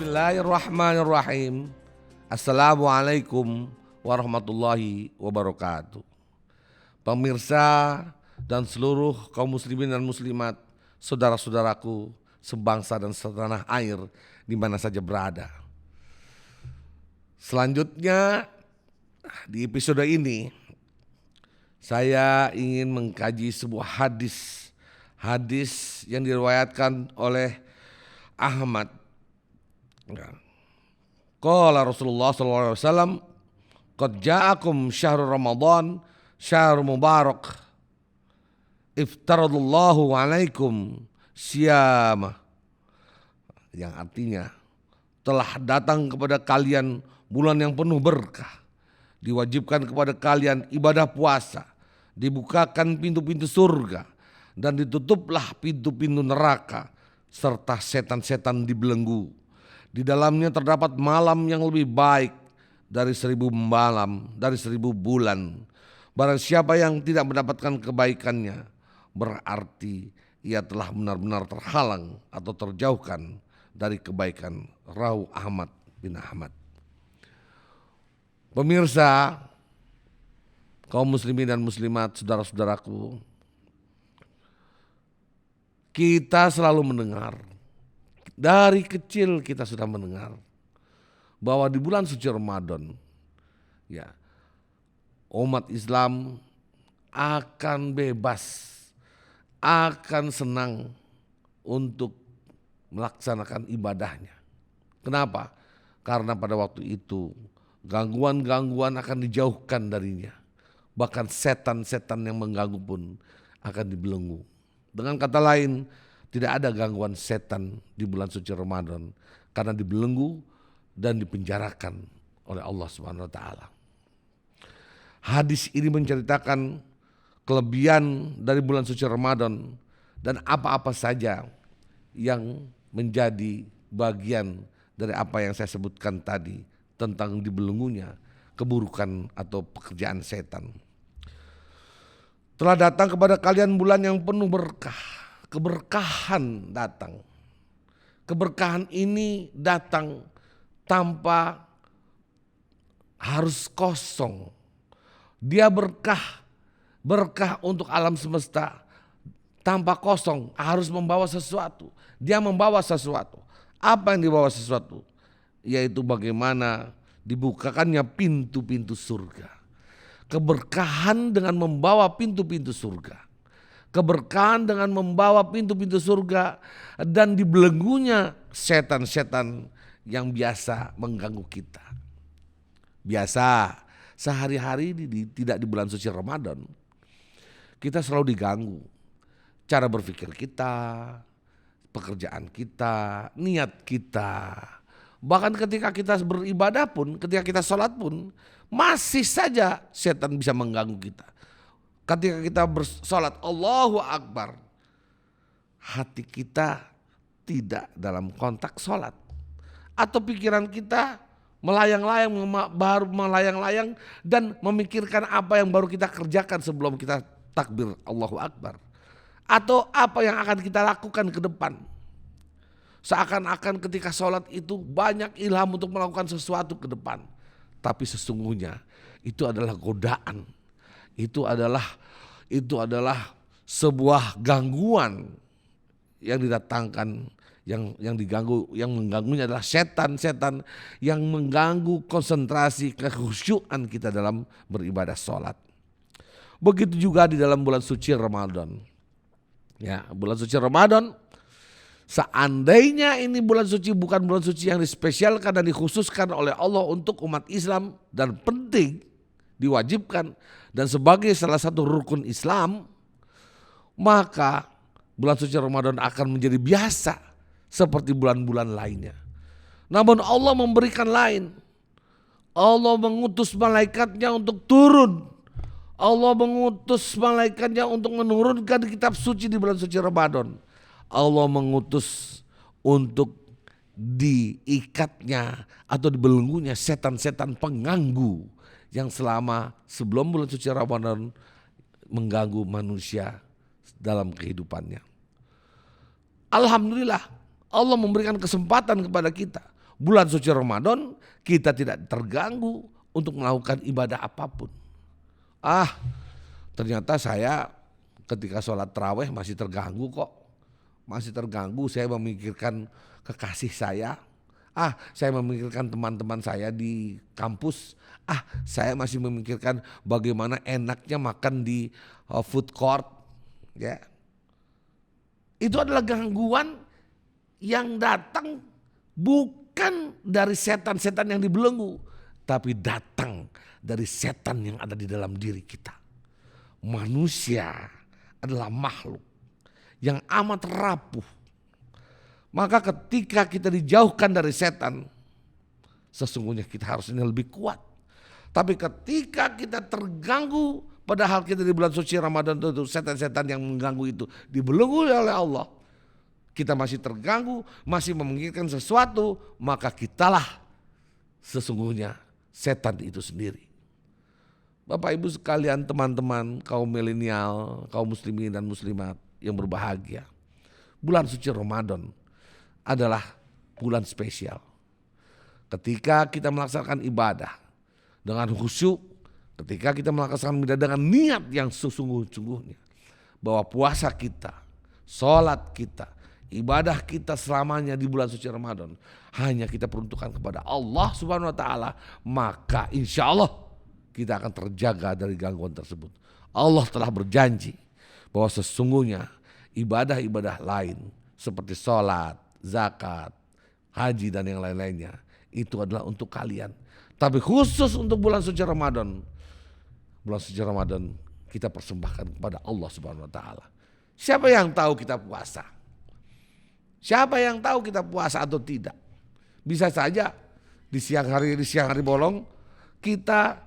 Bismillahirrahmanirrahim. Assalamualaikum warahmatullahi wabarakatuh. Pemirsa dan seluruh kaum muslimin dan muslimat, saudara-saudaraku sebangsa dan setanah air di mana saja berada. Selanjutnya di episode ini saya ingin mengkaji sebuah hadis yang diriwayatkan oleh Ahmad. Qala Rasulullah sallallahu alaihi wasallam, "Qad ja'akum syahrul Ramadan, syahrul mubarak. Iftaradallahu alaikum siyamah." Yang artinya, telah datang kepada kalian bulan yang penuh berkah. Diwajibkan kepada kalian ibadah puasa, dibukakan pintu-pintu surga dan ditutuplah pintu-pintu neraka, serta setan-setan dibelenggu. Di dalamnya terdapat malam yang lebih baik dari 1000 malam, dari 1000 bulan. Barang siapa yang tidak mendapatkan kebaikannya, berarti ia telah benar-benar terhalang atau terjauhkan dari kebaikan. Rawi Ahmad bin Ahmad. Pemirsa, kaum muslimin dan muslimat, saudara-saudaraku, kita selalu mendengar, dari kecil kita sudah mendengar bahwa di bulan suci Ramadan, ya, umat Islam akan bebas, akan senang untuk melaksanakan ibadahnya. Kenapa? Karena pada waktu itu gangguan-gangguan akan dijauhkan darinya. Bahkan setan-setan yang mengganggu pun akan dibelenggu. Dengan kata lain, tidak ada gangguan setan di bulan suci Ramadan karena dibelenggu dan dipenjarakan oleh Allah Subhanahu wa taala. Hadis ini menceritakan kelebihan dari bulan suci Ramadan dan apa-apa saja yang menjadi bagian dari apa yang saya sebutkan tadi tentang dibelenggunya keburukan atau pekerjaan setan. Telah datang kepada kalian bulan yang penuh berkah. Keberkahan datang. Keberkahan ini datang tanpa harus kosong. Dia berkah untuk alam semesta tanpa kosong, harus membawa sesuatu. Dia membawa sesuatu. Apa yang dibawa sesuatu? Yaitu bagaimana dibukakannya pintu-pintu surga. Keberkahan dengan membawa pintu-pintu surga. Keberkahan dengan membawa pintu-pintu surga dan dibelenggunya setan-setan yang biasa mengganggu kita. Biasa sehari-hari tidak di bulan suci Ramadan, kita selalu diganggu. Cara berpikir kita, pekerjaan kita, niat kita. Bahkan ketika kita beribadah pun, ketika kita sholat pun, masih saja setan bisa mengganggu kita. Ketika kita bersolat Allahu Akbar, hati kita tidak dalam kontak sholat. Atau pikiran kita melayang-layang dan memikirkan apa yang baru kita kerjakan sebelum kita takbir Allahu Akbar. Atau apa yang akan kita lakukan ke depan. Seakan-akan ketika sholat itu banyak ilham untuk melakukan sesuatu ke depan. Tapi sesungguhnya itu adalah godaan. Itu adalah sebuah gangguan yang didatangkan, yang mengganggunya adalah setan-setan yang mengganggu konsentrasi kekhusyuan kita dalam beribadah sholat. Begitu juga di dalam bulan suci Ramadan. Ya, bulan suci Ramadan, seandainya ini bulan suci bukan bulan suci yang dispesialkan dan dikhususkan oleh Allah untuk umat Islam dan penting, diwajibkan dan sebagai salah satu rukun Islam, maka bulan suci Ramadan akan menjadi biasa seperti bulan-bulan lainnya. Namun Allah memberikan lain. Allah mengutus malaikatnya untuk turun. Allah mengutus malaikatnya untuk menurunkan kitab suci di bulan suci Ramadan. Allah mengutus untuk diikatnya atau dibelenggunya setan-setan pengganggu yang selama sebelum bulan suci Ramadan mengganggu manusia dalam kehidupannya. Alhamdulillah Allah memberikan kesempatan kepada kita Bulan suci Ramadan kita tidak terganggu untuk melakukan ibadah apapun. Ternyata saya ketika sholat tarawih masih terganggu kok. Masih terganggu, saya memikirkan kekasih saya. Saya memikirkan teman-teman saya di kampus. Saya masih memikirkan bagaimana enaknya makan di food court. Ya. Itu adalah gangguan yang datang bukan dari setan-setan yang dibelenggu, tapi datang dari setan yang ada di dalam diri kita. Manusia adalah makhluk yang amat rapuh. Maka ketika kita dijauhkan dari setan, sesungguhnya kita harusnya lebih kuat. Tapi ketika kita terganggu, padahal kita di bulan suci Ramadan itu setan-setan yang mengganggu itu dibelenggu oleh Allah, kita masih terganggu, masih memikirkan sesuatu, maka kitalah sesungguhnya setan itu sendiri. Bapak Ibu sekalian, teman-teman kaum milenial, kaum muslimin dan muslimat yang berbahagia, bulan suci Ramadan adalah bulan spesial. Ketika kita melaksanakan ibadah dengan khusyuk, ketika kita melaksanakan ibadah dengan niat yang sesungguh-sungguhnya, bahwa puasa kita, sholat kita, ibadah kita selamanya di bulan suci Ramadan hanya kita peruntukkan kepada Allah Subhanahu wa taala, maka insya Allah kita akan terjaga dari gangguan tersebut. Allah telah berjanji bahwa sesungguhnya ibadah-ibadah lain seperti sholat, zakat, haji dan yang lain-lainnya itu adalah untuk kalian. Tapi khusus untuk bulan suci Ramadan, kita persembahkan kepada Allah Subhanahu wa taala. Siapa yang tahu kita puasa? Siapa yang tahu kita puasa atau tidak? Bisa saja di siang hari bolong kita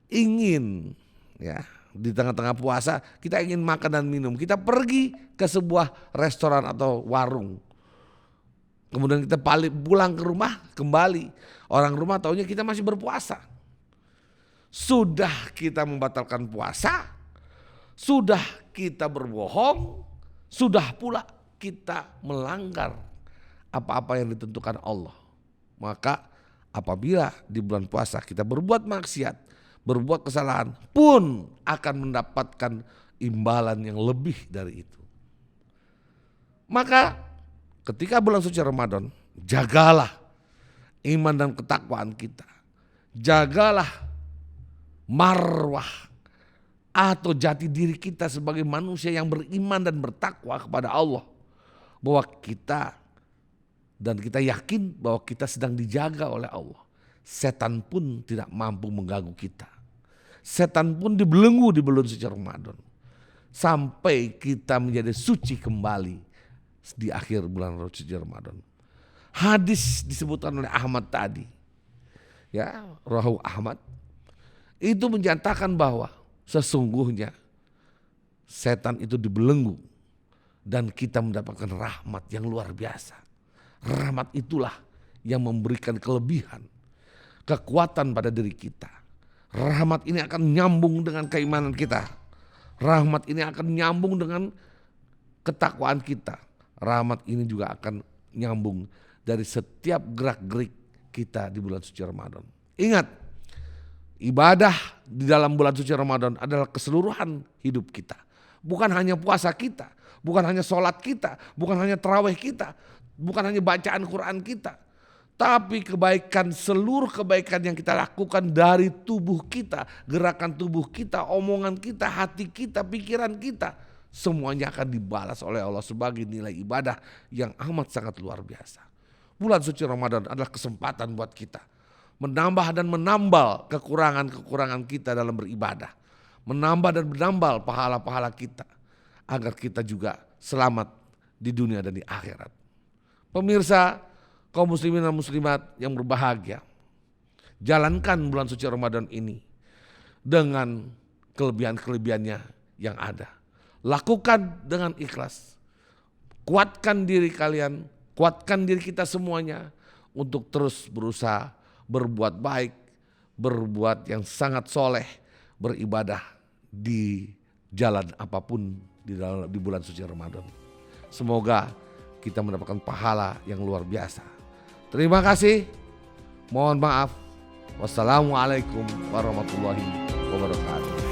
ingin, ya, di tengah-tengah puasa kita ingin makan dan minum. Kita pergi ke sebuah restoran atau warung. Kemudian kita pulang ke rumah kembali. Orang rumah taunya kita masih berpuasa. Sudah kita membatalkan puasa, sudah kita berbohong, sudah pula kita melanggar apa-apa yang ditentukan Allah. Maka apabila di bulan puasa kita berbuat maksiat, berbuat kesalahan pun akan mendapatkan imbalan yang lebih dari itu. Maka ketika bulan suci Ramadan, jagalah iman dan ketakwaan kita. Jagalah marwah atau jati diri kita sebagai manusia yang beriman dan bertakwa kepada Allah. Bahwa kita yakin bahwa kita sedang dijaga oleh Allah. Setan pun tidak mampu mengganggu kita. Setan pun dibelenggu di bulan suci Ramadan. Sampai kita menjadi suci kembali di akhir bulan suci Ramadan. Hadis disebutkan oleh Ahmad tadi, ya, Rawahu Ahmad, itu menyatakan bahwa sesungguhnya setan itu dibelenggu dan kita mendapatkan rahmat yang luar biasa. Rahmat itulah yang memberikan kelebihan, kekuatan pada diri kita. Rahmat ini akan nyambung dengan keimanan kita. Rahmat ini akan nyambung dengan ketakwaan kita. Rahmat ini juga akan nyambung dari setiap gerak-gerik kita di bulan suci Ramadan. Ingat, ibadah di dalam bulan suci Ramadan adalah keseluruhan hidup kita. Bukan hanya puasa kita, bukan hanya sholat kita, bukan hanya tarawih kita, bukan hanya bacaan Quran kita. Tapi seluruh kebaikan yang kita lakukan dari tubuh kita, gerakan tubuh kita, omongan kita, hati kita, pikiran kita, semuanya akan dibalas oleh Allah sebagai nilai ibadah yang amat sangat luar biasa. Bulan suci Ramadan adalah kesempatan buat kita menambah dan menambal kekurangan-kekurangan kita dalam beribadah. Menambah dan menambal pahala-pahala kita agar kita juga selamat di dunia dan di akhirat. Pemirsa, kaum muslimin dan muslimat yang berbahagia, jalankan bulan suci Ramadan ini dengan kelebihan-kelebihannya yang ada. Lakukan dengan ikhlas. Kuatkan diri kalian, kuatkan diri kita semuanya untuk terus berusaha berbuat baik, berbuat yang sangat soleh, beribadah di jalan apapun di bulan suci Ramadan. Semoga kita mendapatkan pahala yang luar biasa. Terima kasih. Mohon maaf. Wassalamualaikum warahmatullahi wabarakatuh.